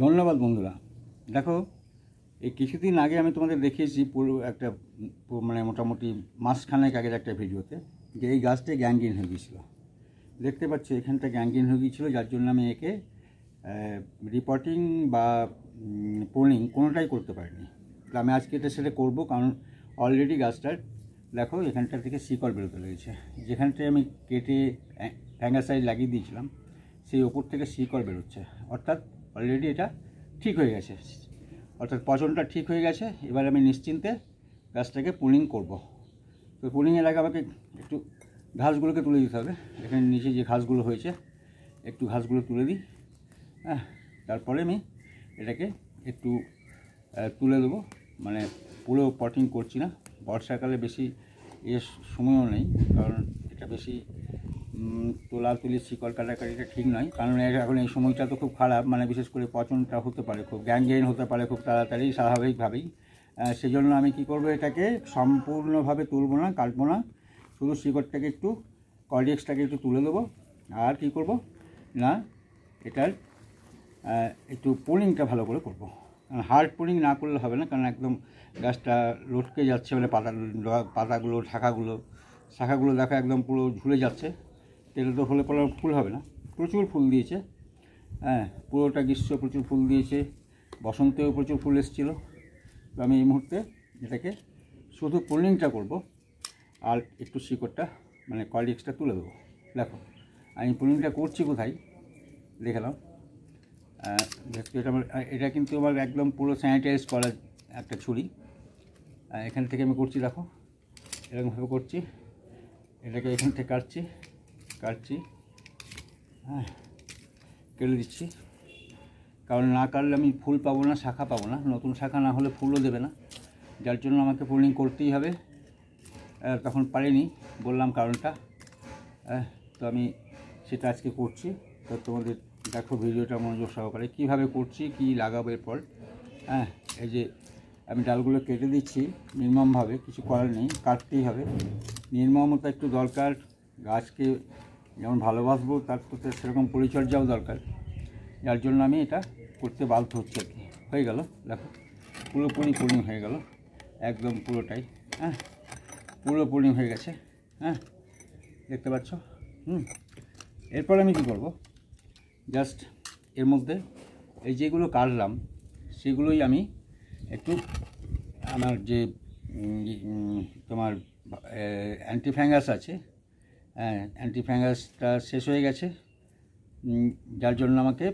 ধন্যবাদ বন্ধুরা। দেখো, এই কিছুদিন আগে আমি তোমাদের দেখিয়েছি পুরো একটা মানে মোটামুটি মাসখানেক আগের একটা ভিডিওতে যে এই গাছটা গ্যাংগ্রিন হয়ে গিয়েছিলো। দেখতে পাচ্ছি এখানটা গ্যাংগ্রিন হয়ে গিয়েছিলো, যার জন্য আমি একে রিপোর্টিং বা প্রুনিং কোনোটাই করতে পারিনি। তো আমি আজকে এটা সেটা করবো, কারণ অলরেডি গাছটার দেখো এখানটা থেকে শিকড় বেরোতে লেগেছে। যেখানটায় আমি কেটে ফ্যাঙ্গাসাইড লাগিয়ে দিয়েছিলাম সেই ওপর থেকে শিকড় বেরোচ্ছে, অর্থাৎ অলরেডি এটা ঠিক হয়ে গেছে, অর্থাৎ পচনটা ঠিক হয়ে গেছে। এবার আমি নিশ্চিন্তে গাছটাকে পুলিং করব। তো পুলিংয়ের আগে আমাকে একটু ঘাসগুলোকে তুলে দিতে হবে। এখানে নিচে যে ঘাসগুলো হয়েছে একটু ঘাসগুলো তুলে দিই, তারপরে আমি এটাকে একটু তুলে দেবো। মানে পুরো পটিং করছি না, বর্ষাকালে বেশি এর সময়ও নেই, কারণ এটা বেশি তোলাতুলি শিকড় কাটাকাটিটা ঠিক নয়, কারণ এখন এই সময়টা তো খুব খারাপ, মানে বিশেষ করে পচনটা হতে পারে, খুব গ্যাংগ্রিন হতে পারে খুব তাড়াতাড়ি স্বাভাবিকভাবেই। সেই জন্য আমি কি করব, এটাকে সম্পূর্ণভাবে তুলব না, কাটবো না, শুধু শিকড়টাকে একটু কর্ডিক্সটাকে একটু তুলে দেবো। আর কি করব না, এটার একটু পুলিংটা ভালো করে করব। হার্ড পুলিং না করলে হবে না, কারণ একদম গাছটা লটকে যাচ্ছে, মানে পাতাগুলো শাখাগুলো দেখা একদম পুরো ঝুলে যাচ্ছে। তেলে তো হলে পরে ফুল হবে না। প্রচুর ফুল দিয়েছে, পুরোটা গ্রীষ্ম প্রচুর ফুল দিয়েছে, বসন্তেও প্রচুর ফুল এসেছিলো। তো আমি এই মুহূর্তে এটাকে শুধু পুলিংটা করব আর একটু শিকড়টা মানে কর্ডিক্সটা তুলে দেবো। দেখো আমি পুলিংটা করছি কোথায় দেখে নাও। এটা কিন্তু আমার একদম পুরো স্যানিটাইজ করা একটা ছুরি, এখান থেকে আমি করছি। দেখো এরকমভাবে করছি, এটাকে এখান থেকে কাটছি, কেটে দিচ্ছি, কারণ না কাটলে আমি ফুল পাবো না, শাখা পাবো না, নতুন শাখা না হলে ফুলও দেবে না, যার জন্য আমাকে পুলিং করতেই হবে। তখন পারিনি, বললাম কারণটা। তো আমি সেটা আজকে করছি। তো তোমাদের দেখো ভিডিওটা মনোযোগ সহকারে কীভাবে করছি, কী লাগাবো এরপর। এই যে আমি ডালগুলো কেটে দিচ্ছি নির্মমভাবে, কিছু করার নেই, কাটতেই হবে। নির্মমতা একটু দরকার, গাছকে যেমন ভালোবাসবো তার তো সেরকম পরিচর্যাও দরকার, যার জন্য আমি এটা করতে বাধ্য হচ্ছি আর কি। হয়ে গেল, দেখো পুরোপুরি পুলিং হয়ে গেল, একদম পুরোটাই, পুরো পুলিং হয়ে গেছে, দেখতে পাচ্ছ। এরপর আমি কী করব, জাস্ট এর মধ্যে এই যেগুলো কাটলাম সেগুলোই আমি একটু আমার যে তোমার অ্যান্টিফ্যাঙ্গাস আছে, অ্যান্টিফ্যাঙ্গাসটা শেষ হয়ে গেছে, যার জন্য আমাকে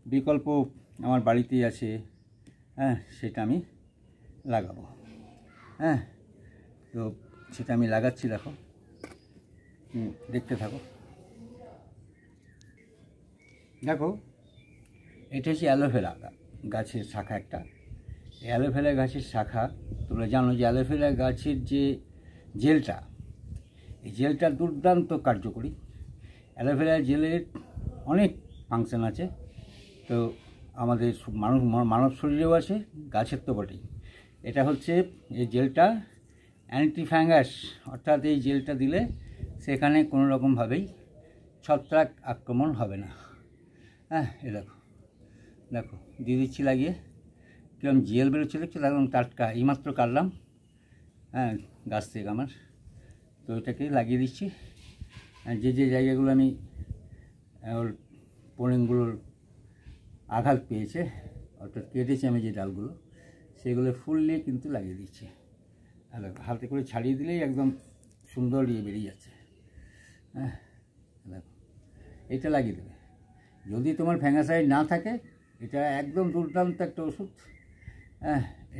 বিকল্প আমার বাড়িতেই আছে, সেটা আমি লাগাবো। তো সেটা আমি লাগাচ্ছি, দেখো দেখতে থাকো। দেখো এটা হচ্ছে অ্যালোভেরা গাছের শাখা একটা। অ্যালোভেরা গাছের শাখা, তোমরা জানো যে অ্যালোভেরা গাছের যে জেলটা, এই জেলটা দুর্দান্ত কার্যকরী। অ্যালোভেরা জেলের অনেক ফাংশন আছে, তো আমাদের মানব শরীরেও আছে, গাছের তো বটেই। এটা হচ্ছে এই জেলটা অ্যান্টিফ্যাঙ্গাস, অর্থাৎ এই জেলটা দিলে সেখানে কোনো রকমভাবেই ছত্রাক আক্রমণ হবে না। এ দেখো দেখো দিয়ে দিচ্ছি লাগিয়ে, কিরকম জেল বেরোচ্ছে দেখছো, একদম টাটকা, এইমাত্র কাটলাম গাছ থেকে আমার। তো এটাকে লাগিয়ে দিচ্ছি। যে যে জায়গাগুলো আমি ওর পুলিংগুলোর আঘাত পেয়েছে, অর্থাৎ কেটেছি আমি যে ডালগুলো, সেগুলো ফুললে কিন্তু লাগিয়ে দিচ্ছি। আর হাতে করে ছাড়িয়ে দিলেই একদম সুন্দর বেরিয়ে যাচ্ছে। দেখো এটা লাগিয়ে দেবে। যদি তোমার ফ্যাঙ্গাসাইড না থাকে, এটা একদম দুর্দান্ত একটা ওষুধ।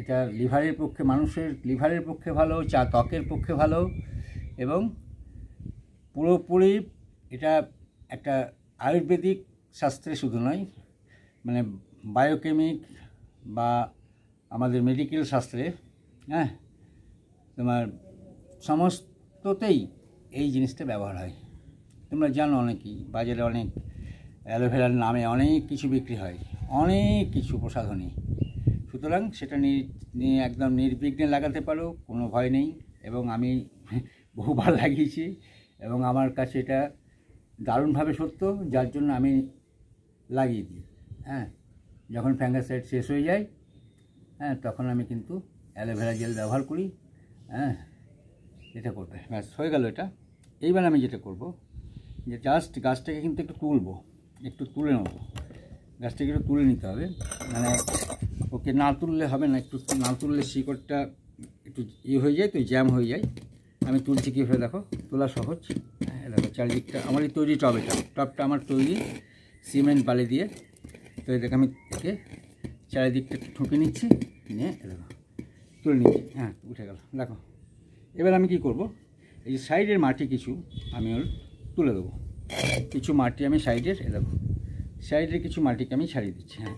এটা লিভারের পক্ষে, মানুষের লিভারের পক্ষে ভালো, ত্বকের পক্ষে ভালো, এবং পুরোপুরি এটা একটা আয়ুর্বেদিক শাস্ত্রে শুধু নয়, মানে বায়োকেমিক বা আমাদের মেডিকেল শাস্ত্রে, তোমার সমস্ততেই এই জিনিসটা ব্যবহার হয়। তোমরা জানো অনেকেই, বাজারে অনেক অ্যালোভেরার নামে অনেক কিছু বিক্রি হয়, অনেক কিছু প্রসাধনী। সুতরাং সেটা নিয়ে একদম নির্বিঘ্নে লাগাতে পারো, কোনো ভয় নেই। এবং আমি বহুবার লাগিয়েছি এবং আমার কাছে এটা দারুণভাবে সত্য, যার জন্য আমি লাগিয়ে দিই। যখন ফ্যাঙ্গাসাইড শেষ হয়ে যায়, হ্যাঁ, তখন আমি কিন্তু অ্যালোভেরা জেল ব্যবহার করি। হ্যাঁ, এটা করবে, ব্যাস হয়ে গেল এটা। এইবার আমি যেটা করব, যে জাস্ট গাছটাকে কিন্তু একটু তুলবো, একটু তুলে নেবো। গাছটাকে একটু তুলে নিতে হবে, মানে ওকে না তুললে হবে না, একটু না তুললে শিকড়টা একটু হয়ে যায়, তো জ্যাম হয়ে যায়। আমি তুলছি কীভাবে দেখো, তোলা সহজ। হ্যাঁ, দেখো চারিদিকটা আমার এই তৈরি টব, টবটা আমার তৈরি সিমেন্ট বালি দিয়ে। তো দেখো আমি একে চারিদিকটা ঠুকে নিচ্ছি, নিয়ে দেখো তুলে নিচ্ছি। হ্যাঁ, উঠে গেল দেখো। এবার আমি কি করব, এই সাইডের মাটি কিছু আমি ওর তুলে দেবো। কিছু মাটি আমি সাইডের, দেখো সাইডের কিছু মাটিকে আমি ছাড়িয়ে দিচ্ছি। হ্যাঁ,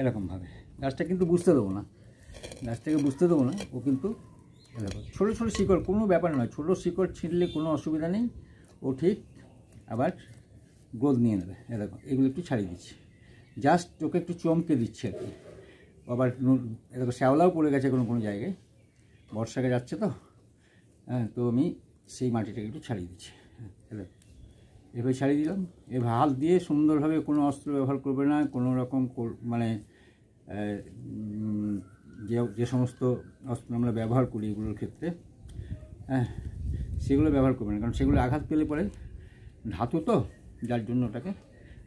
এরকমভাবে গাছটা কিন্তু বুঝতে দেবো না, গাছটাকে বুঝতে দেবো না। ও কিন্তু দেখো ছোটো ছোটো শিকড়, কোনো ব্যাপার নয়, ছোটো শিকড় ছিঁড়লে কোনো অসুবিধা নেই, ও ঠিক আবার গ্রোথ নিয়ে নেবে। দেখো এগুলো একটু ছাড়িয়ে দিচ্ছি, জাস্ট ওকে একটু চমকে দিচ্ছি আর কি। আবার দেখো শ্যাওলাও পড়ে গেছে কোনো জায়গায়, বর্ষাকে যাচ্ছে তো। হ্যাঁ, তো আমি সেই মাটিটাকে একটু ছাড়িয়ে দিচ্ছি। হ্যাঁ, এভাবে ছাড়িয়ে দিলাম। এবার হাত দিয়ে সুন্দরভাবে, কোনো অস্ত্র ব্যবহার করবে না, কোনো রকম মানে যে সমস্ত অস্ত্র আমরা ব্যবহার করি এগুলোর ক্ষেত্রে, হ্যাঁ, সেগুলো ব্যবহার করবে না, কারণ সেগুলো আঘাত পেলে পরে ধাতু তো, যার জন্য ওটাকে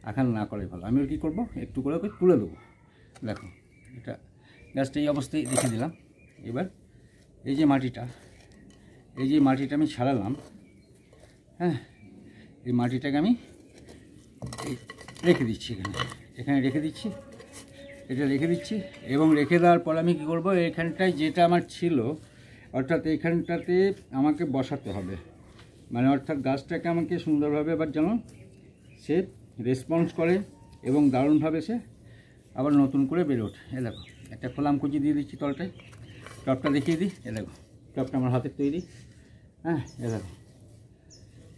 আঘাত না করাই ভালো। আমি ওর কী করবো, একটু করে ওকে তুলে দেবো। দেখো এটা গাছটা এই অবস্থায় রেখে দিলাম। এবার এই যে মাটিটা আমি ছাড়ালাম, হ্যাঁ, এই মাটিটাকে আমি রেখে দিচ্ছি, এখানে রেখে দিচ্ছি, এটা রেখে দিচ্ছি। এবং রেখে দেওয়ার পর আমি কী করবো, এইখানটায় যেটা আমার ছিল, অর্থাৎ এইখানটাতে আমাকে বসাতে হবে, মানে অর্থাৎ গাছটাকে আমাকে সুন্দরভাবে এবার যেন সে রেসপন্স করে এবং দারুণভাবে সে আবার নতুন করে বেড়ে ওঠে। এ দেখো একটা খোলাম কুচি দিয়ে দিচ্ছি তলটায়, টবটা দেখিয়ে দিই। এ দেখো টবটা আমার হাতের তৈরি। হ্যাঁ, এ দেখো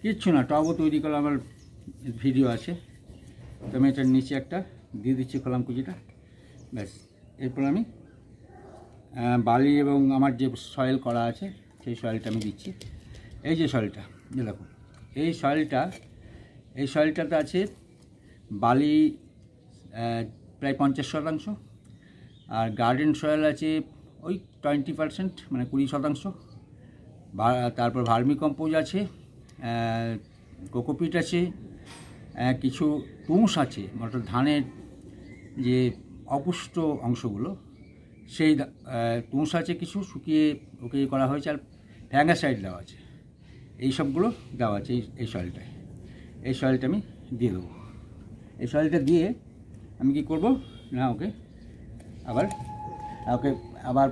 কিচ্ছু না, টবও তৈরি করা আমার ভিডিও আছে। তো আমি এটার নিচে একটা দিয়ে দিচ্ছি খোলাম কুচিটা, ব্যাস। এরপর আমি বালি এবং আমার যে সয়েল করা আছে সেই সয়েলটা আমি দিচ্ছি। এই যে সয়েলটা, দেখো এই সয়েলটাতে আছে বালি প্রায় 50%, আর গার্ডেন সয়েল আছে ওই 20%, মানে 20%। তারপর ভার্মি কম্পোজ আছে, কোকোপিট আছে, কিছু তুষ আছে, অর্থাৎ ধানের যে অপুষ্ট অংশগুলো সেই তুষ আছে, কিছু শুকিয়ে ওকে করা হয়েছে, আর ফ্যাঙ্গাসাইড দেওয়া আছে। এই সবগুলো দেওয়া আছে এই সয়েলটায়। এই সয়েলটা আমি দিয়ে দেবো। এই সয়েলটা দিয়ে আমি কি করব না, ওকে আবার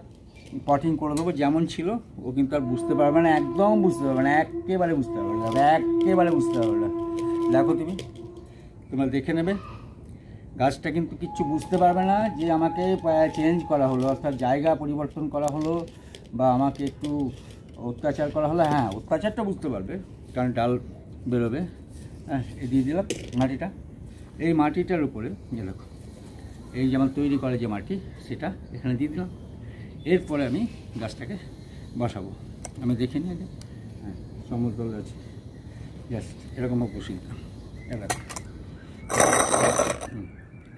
পটিং করে দেবো যেমন ছিল। ও কিন্তু আর বুঝতে পারবে না, একদম বুঝতে পারবে না, একেবারে বুঝতে পারবে না, দেখো তোমরা দেখে নেবে, গাছটা কিন্তু কিচ্ছু বুঝতে পারবে না যে আমাকে চেঞ্জ করা হলো, অর্থাৎ জায়গা পরিবর্তন করা হলো, বা আমাকে একটু অত্যাচার করা হলো। হ্যাঁ, অত্যাচারটা বুঝতে পারবে, কারণ ডাল বেরোবে। হ্যাঁ, দিয়ে দিলাম মাটিটা। এই মাটিটার উপরে যে দেখো এই যেমন তৈরি করে যে মাটি, সেটা এখানে দিয়ে দিলাম। এরপরে আমি গাছটাকে বসাবো। আমি দেখে নিই আগে। হ্যাঁ, সমতল আছে, জাস্ট এরকমভাবে বসিয়ে দিলাম।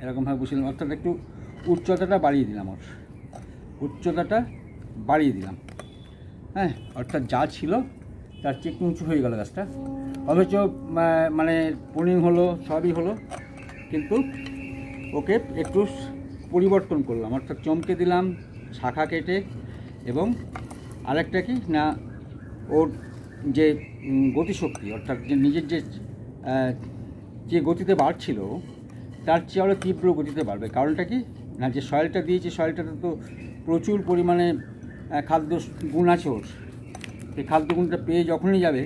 এরকমভাবে বসিয়ে দিলাম, অর্থাৎ একটু উচ্চতাটা বাড়িয়ে দিলাম, হ্যাঁ, অর্থাৎ যা ছিল তার চেয়ে একটু উঁচু হয়ে গেল গাছটা। অথচ মানে প্রুনিং হলো, সবই হলো, কিন্তু ওকে একটু পরিবর্তন করলাম, অর্থাৎ চমকে দিলাম শাখা কেটে। এবং আরেকটা কি না, ওর যে গতিশক্তি, অর্থাৎ যে নিজের যে গতিতে বাড়ছিল, তার চেয়ে আরও তীব্র গতিতে বাড়বে। কারণটা কি না, যে সয়েলটা দিয়েছি, সয়েলটাতে তো প্রচুর পরিমাণে খাদ্য গুণ আছে ওর। সেই খাদ্যগুণটা পেয়ে যখনই যাবে,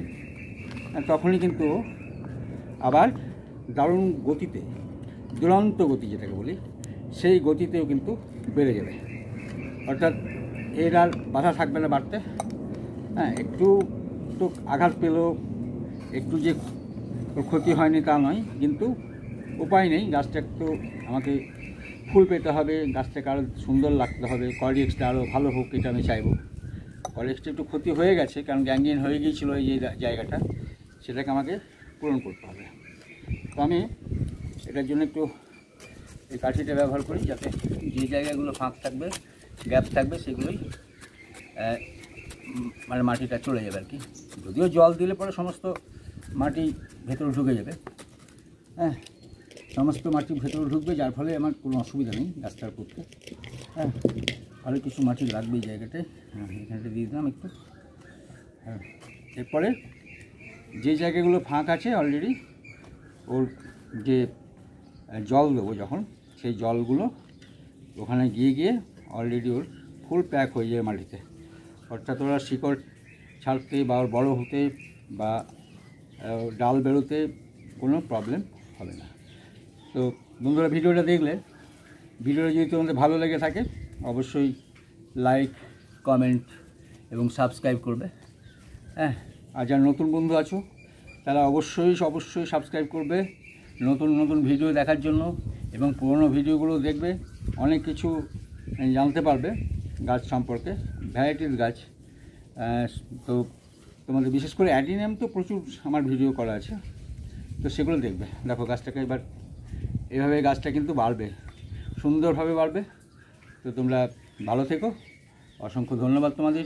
তখনই কিন্তু আবার দারুণ গতিতে, দুরন্ত গতি যেটাকে বলি, সেই গতিতেও কিন্তু বেড়ে যাবে। অর্থাৎ এর আর বাধা থাকবে না বাড়তে। হ্যাঁ, একটু আঘাত পেলো, একটু যে ক্ষতি হয়নি তা নয়, কিন্তু উপায় নেই, গাছটা একটু আমাকে ফুল পেতে হবে, গাছটাকে আরও সুন্দর লাগতে হবে, কলিক্সটা আরও ভালো হোক, এটা আমি চাইবো। কলিক্সটা একটু ক্ষতি হয়ে গেছে, কারণ গ্যাংগ্রিন হয়ে গিয়েছিলো এই যে জায়গাটা, সেটাকে আমাকে পূরণ করতে হবে। তো আমি এটার জন্য একটু এই কাঠিটা ব্যবহার করি, যাতে যে জায়গাগুলো ফাঁক থাকবে, গ্যাপ থাকবে, সেগুলোই মানে মাটিটা চলে যাবে আর কি। যদিও জল দিলে পরে সমস্ত মাটি ভেতরে ঢুকে যাবে, হ্যাঁ, সমস্ত মাটি ভেতরে ঢুকবে, যার ফলে আমার কোনো অসুবিধা নেই গাছটার করতে। হ্যাঁ, আরও কিছু মাটি লাগবে এই জায়গাটায়, হ্যাঁ, এখানটা দিয়ে দিলাম একটু। হ্যাঁ, এরপরে যে জায়গাগুলো ফাঁক আছে অলরেডি, ওর যে জল দেবো যখন, সেই জলগুলো ওখানে গিয়ে গিয়ে অলরেডি ওর ফুল প্যাক হয়ে যায় মাটিতে, অর্থাৎ ওরা শিকড় ছাড়তে বা ওর বড়ো হতে বা ডাল বেরোতে কোনো প্রবলেম হবে না। তো বন্ধুরা, ভিডিওটা দেখলে, ভিডিওটা যদি তোমাদের ভালো লেগে থাকে অবশ্যই লাইক, কমেন্ট এবং সাবস্ক্রাইব করবে। হ্যাঁ, আর যারা নতুন বন্ধু আছো তারা অবশ্যই সাবস্ক্রাইব করবে নতুন নতুন ভিডিও দেখার জন্য, এবং পুরনো ভিডিওগুলো দেখবে, অনেক কিছু জানতে পারবে গাছ সম্পর্কে, ভ্যারাইটিস গাছ। তো তোমাদের বিশেষ করে অ্যাডিনিয়াম তো প্রচুর আমার ভিডিও করা আছে, তো সেগুলো দেখবে। দেখো গাছটাকে এবার এভাবে গাছটা কিন্তু বাড়বে, সুন্দরভাবে বাড়বে। তো তোমরা ভালো থেকো, অসংখ্য ধন্যবাদ তোমাদের।